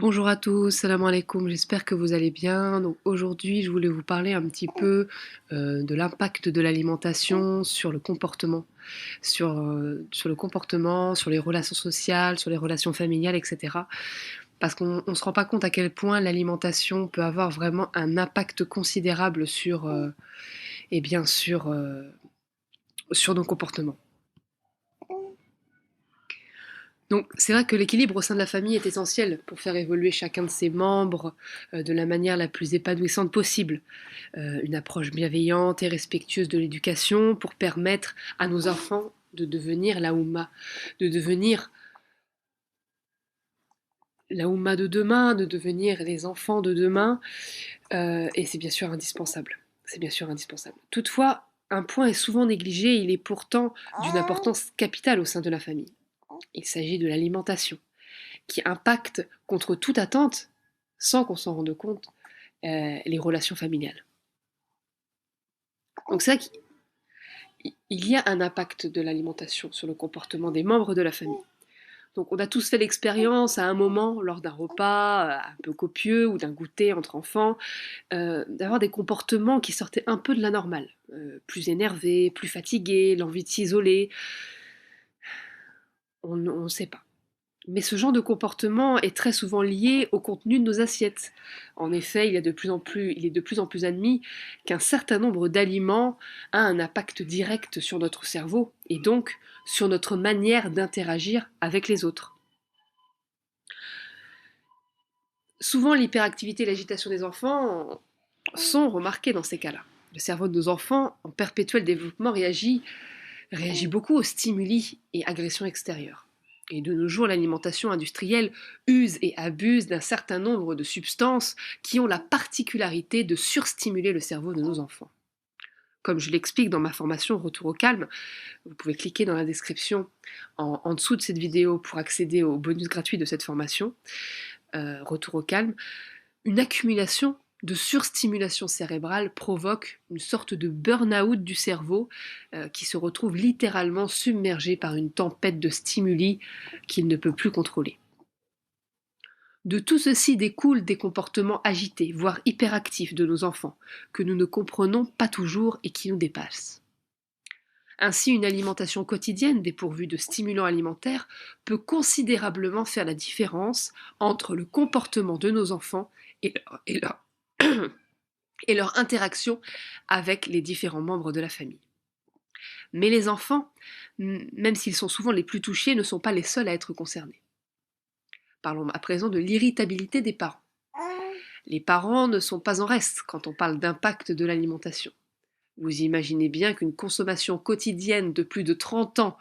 Bonjour à tous, salam alaikum, j'espère que vous allez bien. Donc aujourd'hui, je voulais vous parler un petit peu de l'impact de l'alimentation sur le comportement, sur le comportement, sur les relations sociales, sur les relations familiales, etc. Parce qu'on ne se rend pas compte à quel point l'alimentation peut avoir vraiment un impact considérable eh bien, sur nos comportements. Donc c'est vrai que l'équilibre au sein de la famille est essentiel pour faire évoluer chacun de ses membres de la manière la plus épanouissante possible. Une approche bienveillante et respectueuse de l'éducation pour permettre à nos enfants de devenir de devenir la Oumma de demain, de devenir les enfants de demain, et c'est bien sûr indispensable. C'est bien sûr indispensable. Toutefois, un point est souvent négligé, il est pourtant d'une importance capitale au sein de la famille. Il s'agit de l'alimentation, qui impacte contre toute attente, sans qu'on s'en rende compte, les relations familiales. Donc c'est vrai qu'il y a un impact de l'alimentation sur le comportement des membres de la famille. Donc on a tous fait l'expérience à un moment, lors d'un repas un peu copieux ou d'un goûter entre enfants, d'avoir des comportements qui sortaient un peu de la normale. Plus énervés, plus fatigués, l'envie de s'isoler, on ne sait pas. Mais ce genre de comportement est très souvent lié au contenu de nos assiettes. En effet, il est de plus en plus admis qu'un certain nombre d'aliments a un impact direct sur notre cerveau et donc sur notre manière d'interagir avec les autres. Souvent, l'hyperactivité et l'agitation des enfants sont remarquées dans ces cas-là. Le cerveau de nos enfants, en perpétuel développement, réagit beaucoup aux stimuli et agressions extérieures. Et de nos jours, l'alimentation industrielle use et abuse d'un certain nombre de substances qui ont la particularité de surstimuler le cerveau de nos enfants. Comme je l'explique dans ma formation Retour au calme, vous pouvez cliquer dans la description en dessous de cette vidéo pour accéder au bonus gratuit de cette formation, Retour au calme. Une accumulation de surstimulation cérébrale provoque une sorte de burn-out du cerveau qui se retrouve littéralement submergé par une tempête de stimuli qu'il ne peut plus contrôler. De tout ceci découlent des comportements agités, voire hyperactifs de nos enfants, que nous ne comprenons pas toujours et qui nous dépassent. Ainsi, une alimentation quotidienne dépourvue de stimulants alimentaires peut considérablement faire la différence entre le comportement de nos enfants et leur, et leur interaction avec les différents membres de la famille. Mais les enfants, même s'ils sont souvent les plus touchés, ne sont pas les seuls à être concernés. Parlons à présent de l'irritabilité des parents. Les parents ne sont pas en reste quand on parle d'impact de l'alimentation. Vous imaginez bien qu'une consommation quotidienne de plus de 30 ans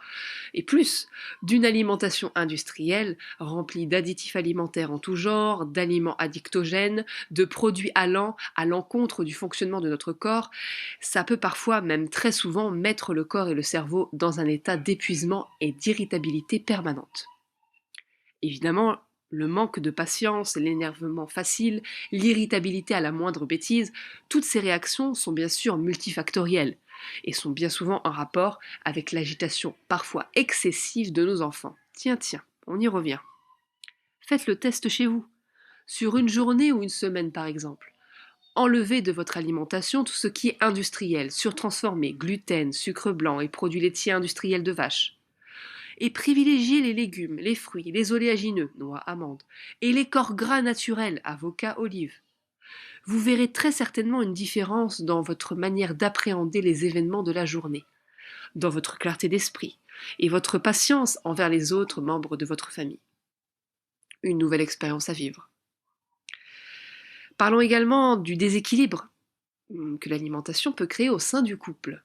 et plus d'une alimentation industrielle remplie d'additifs alimentaires en tout genre, d'aliments addictogènes, de produits allant à l'encontre du fonctionnement de notre corps, ça peut parfois, même très souvent, mettre le corps et le cerveau dans un état d'épuisement et d'irritabilité permanente. Évidemment, le manque de patience, l'énervement facile, l'irritabilité à la moindre bêtise, toutes ces réactions sont bien sûr multifactorielles et sont bien souvent en rapport avec l'agitation parfois excessive de nos enfants. Tiens, on y revient. Faites le test chez vous, sur une journée ou une semaine par exemple. Enlevez de votre alimentation tout ce qui est industriel, surtransformé, gluten, sucre blanc et produits laitiers industriels de vache et privilégiez les légumes, les fruits, les oléagineux, noix, amandes, et les corps gras naturels, avocats, olives. Vous verrez très certainement une différence dans votre manière d'appréhender les événements de la journée, dans votre clarté d'esprit et votre patience envers les autres membres de votre famille. Une nouvelle expérience à vivre. Parlons également du déséquilibre que l'alimentation peut créer au sein du couple.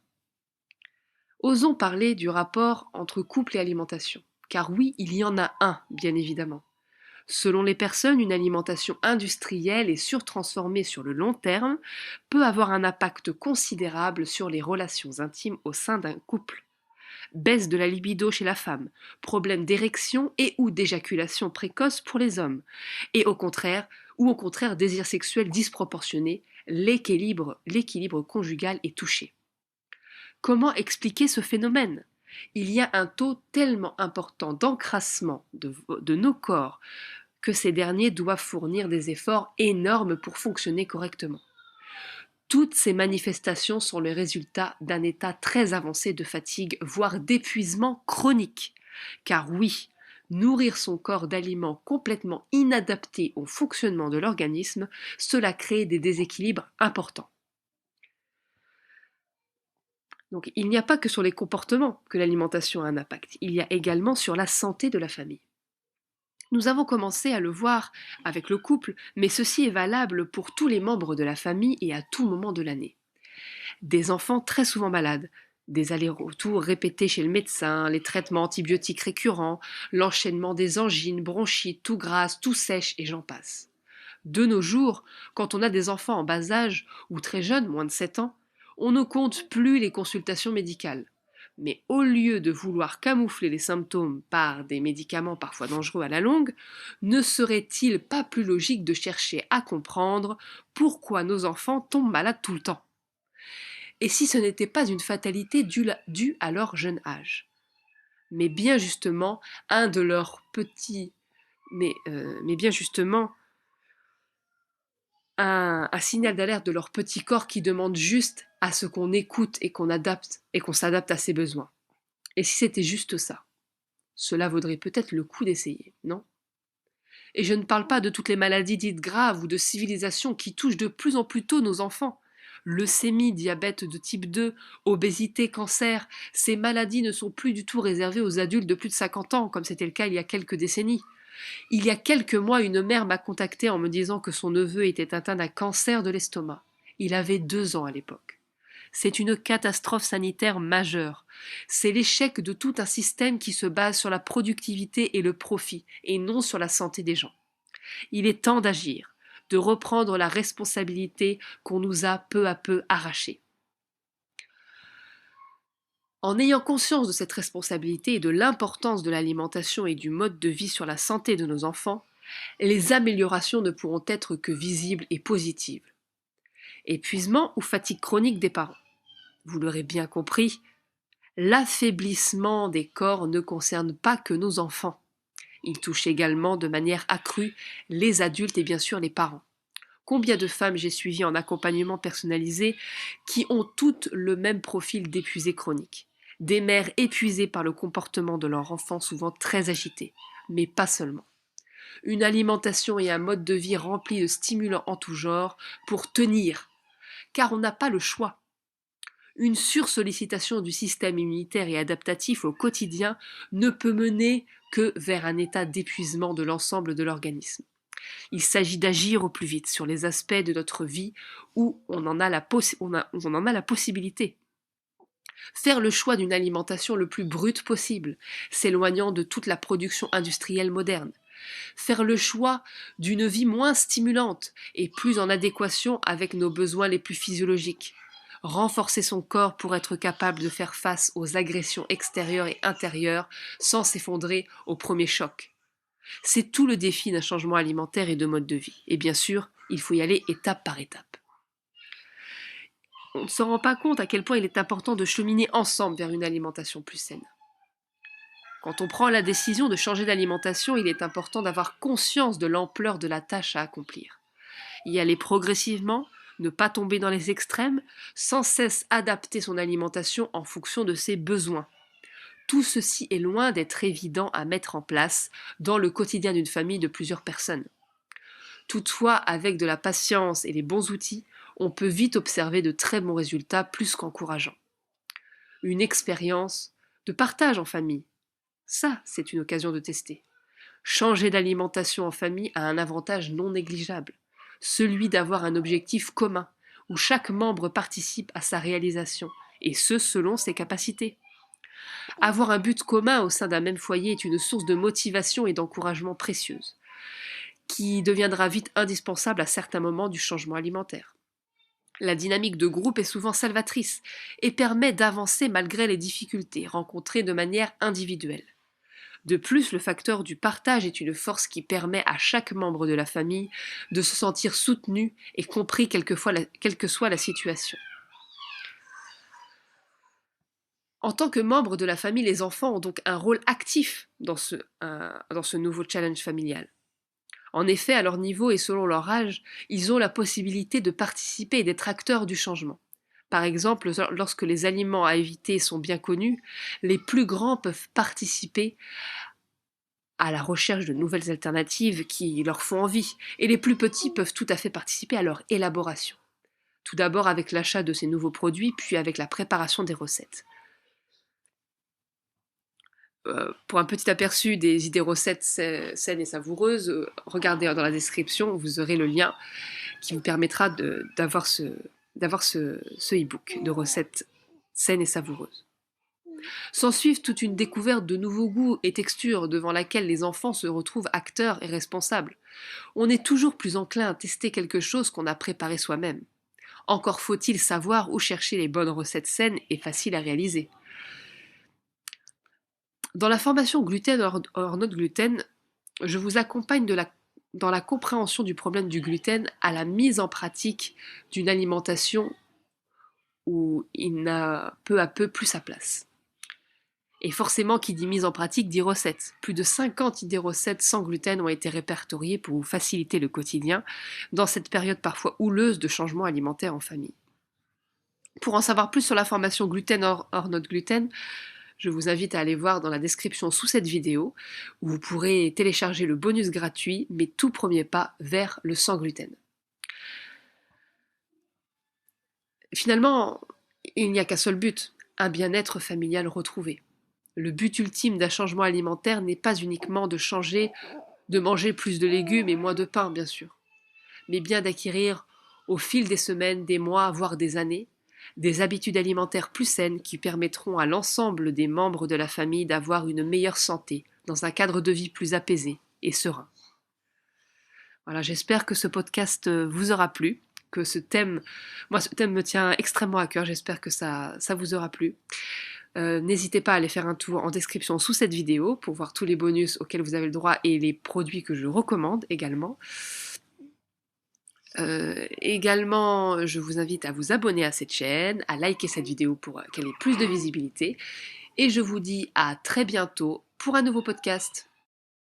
Osons parler du rapport entre couple et alimentation, car oui, il y en a un, bien évidemment. Selon les personnes, une alimentation industrielle et surtransformée sur le long terme peut avoir un impact considérable sur les relations intimes au sein d'un couple. Baisse de la libido chez la femme, problème d'érection et ou d'éjaculation précoce pour les hommes, et au contraire désir sexuel disproportionné, l'équilibre conjugal est touché. Comment expliquer ce phénomène? Il y a un taux tellement important d'encrassement de nos corps que ces derniers doivent fournir des efforts énormes pour fonctionner correctement. Toutes ces manifestations sont le résultat d'un état très avancé de fatigue, voire d'épuisement chronique. Car oui, nourrir son corps d'aliments complètement inadaptés au fonctionnement de l'organisme, cela crée des déséquilibres importants. Donc il n'y a pas que sur les comportements que l'alimentation a un impact, il y a également sur la santé de la famille. Nous avons commencé à le voir avec le couple, mais ceci est valable pour tous les membres de la famille et à tout moment de l'année. Des enfants très souvent malades, des allers-retours répétés chez le médecin, les traitements antibiotiques récurrents, l'enchaînement des angines, bronchites, toux grasses, toux sèches et j'en passe. De nos jours, quand on a des enfants en bas âge ou très jeunes, moins de 7 ans, on ne compte plus les consultations médicales. Mais au lieu de vouloir camoufler les symptômes par des médicaments parfois dangereux à la longue, ne serait-il pas plus logique de chercher à comprendre pourquoi nos enfants tombent malades tout le temps? Et si ce n'était pas une fatalité due à leur jeune âge, mais bien justement un de leurs petits, mais bien justement un signal d'alerte de leur petit corps qui demande juste à ce qu'on écoute et qu'on adapte et qu'on s'adapte à ses besoins. Et si c'était juste ça, cela vaudrait peut-être le coup d'essayer, non? Et je ne parle pas de toutes les maladies dites graves ou de civilisation qui touchent de plus en plus tôt nos enfants. Leucémie, diabète de type 2, obésité, cancer, ces maladies ne sont plus du tout réservées aux adultes de plus de 50 ans, comme c'était le cas il y a quelques décennies. Il y a quelques mois, une mère m'a contacté en me disant que son neveu était atteint d'un cancer de l'estomac. Il avait 2 ans à l'époque. C'est une catastrophe sanitaire majeure. C'est l'échec de tout un système qui se base sur la productivité et le profit, et non sur la santé des gens. Il est temps d'agir, de reprendre la responsabilité qu'on nous a peu à peu arrachée. En ayant conscience de cette responsabilité et de l'importance de l'alimentation et du mode de vie sur la santé de nos enfants, les améliorations ne pourront être que visibles et positives. Épuisement ou fatigue chronique des parents. Vous l'aurez bien compris, l'affaiblissement des corps ne concerne pas que nos enfants. Il touche également de manière accrue les adultes et bien sûr les parents. Combien de femmes j'ai suivies en accompagnement personnalisé qui ont toutes le même profil d'épuisé chronique. Des mères épuisées par le comportement de leur enfant souvent très agité, mais pas seulement. Une alimentation et un mode de vie rempli de stimulants en tout genre pour tenir, car on n'a pas le choix. Une sursollicitation du système immunitaire et adaptatif au quotidien ne peut mener que vers un état d'épuisement de l'ensemble de l'organisme. Il s'agit d'agir au plus vite sur les aspects de notre vie où on en a la possibilité. Faire le choix d'une alimentation le plus brute possible, s'éloignant de toute la production industrielle moderne. Faire le choix d'une vie moins stimulante et plus en adéquation avec nos besoins les plus physiologiques. Renforcer son corps pour être capable de faire face aux agressions extérieures et intérieures sans s'effondrer au premier choc. C'est tout le défi d'un changement alimentaire et de mode de vie. Et bien sûr, il faut y aller étape par étape. On ne se rend pas compte à quel point il est important de cheminer ensemble vers une alimentation plus saine. Quand on prend la décision de changer d'alimentation, il est important d'avoir conscience de l'ampleur de la tâche à accomplir. Y aller progressivement, ne pas tomber dans les extrêmes, sans cesse adapter son alimentation en fonction de ses besoins. Tout ceci est loin d'être évident à mettre en place dans le quotidien d'une famille de plusieurs personnes. Toutefois, avec de la patience et les bons outils, on peut vite observer de très bons résultats plus qu'encourageants. Une expérience de partage en famille, ça, c'est une occasion de tester. Changer d'alimentation en famille a un avantage non négligeable, celui d'avoir un objectif commun, où chaque membre participe à sa réalisation, et ce selon ses capacités. Avoir un but commun au sein d'un même foyer est une source de motivation et d'encouragement précieuse, qui deviendra vite indispensable à certains moments du changement alimentaire. La dynamique de groupe est souvent salvatrice et permet d'avancer malgré les difficultés rencontrées de manière individuelle. De plus, le facteur du partage est une force qui permet à chaque membre de la famille de se sentir soutenu et compris quelle que soit la situation. En tant que membres de la famille, les enfants ont donc un rôle actif dans ce nouveau challenge familial. En effet, à leur niveau et selon leur âge, ils ont la possibilité de participer et d'être acteurs du changement. Par exemple, lorsque les aliments à éviter sont bien connus, les plus grands peuvent participer à la recherche de nouvelles alternatives qui leur font envie, et les plus petits peuvent tout à fait participer à leur élaboration. Tout d'abord avec l'achat de ces nouveaux produits, puis avec la préparation des recettes. Pour un petit aperçu des idées recettes saines et savoureuses, regardez dans la description, vous aurez le lien qui vous permettra d'avoir ce e-book de recettes saines et savoureuses. S'ensuivent toute une découverte de nouveaux goûts et textures devant laquelle les enfants se retrouvent acteurs et responsables. On est toujours plus enclin à tester quelque chose qu'on a préparé soi-même. Encore faut-il savoir où chercher les bonnes recettes saines et faciles à réaliser. Dans la formation gluten hors not gluten, je vous accompagne dans la compréhension du problème du gluten à la mise en pratique d'une alimentation où il n'a peu à peu plus sa place. Et forcément, qui dit mise en pratique dit recettes. Plus de 50 idées recettes sans gluten ont été répertoriées pour vous faciliter le quotidien dans cette période parfois houleuse de changements alimentaires en famille. Pour en savoir plus sur la formation gluten hors not gluten, je vous invite à aller voir dans la description sous cette vidéo où vous pourrez télécharger le bonus gratuit Mes tout premiers pas vers le sans gluten. Finalement, il n'y a qu'un seul but, un bien-être familial retrouvé. Le but ultime d'un changement alimentaire n'est pas uniquement de manger plus de légumes et moins de pain, bien sûr, mais bien d'acquérir au fil des semaines, des mois, voire des années, des habitudes alimentaires plus saines qui permettront à l'ensemble des membres de la famille d'avoir une meilleure santé, dans un cadre de vie plus apaisé et serein. Voilà, j'espère que ce podcast vous aura plu, que ce thème me tient extrêmement à cœur, j'espère que ça vous aura plu. N'hésitez pas à aller faire un tour en description sous cette vidéo pour voir tous les bonus auxquels vous avez le droit et les produits que je recommande également. Également, je vous invite à vous abonner à cette chaîne, à liker cette vidéo pour qu'elle ait plus de visibilité. Et je vous dis à très bientôt pour un nouveau podcast.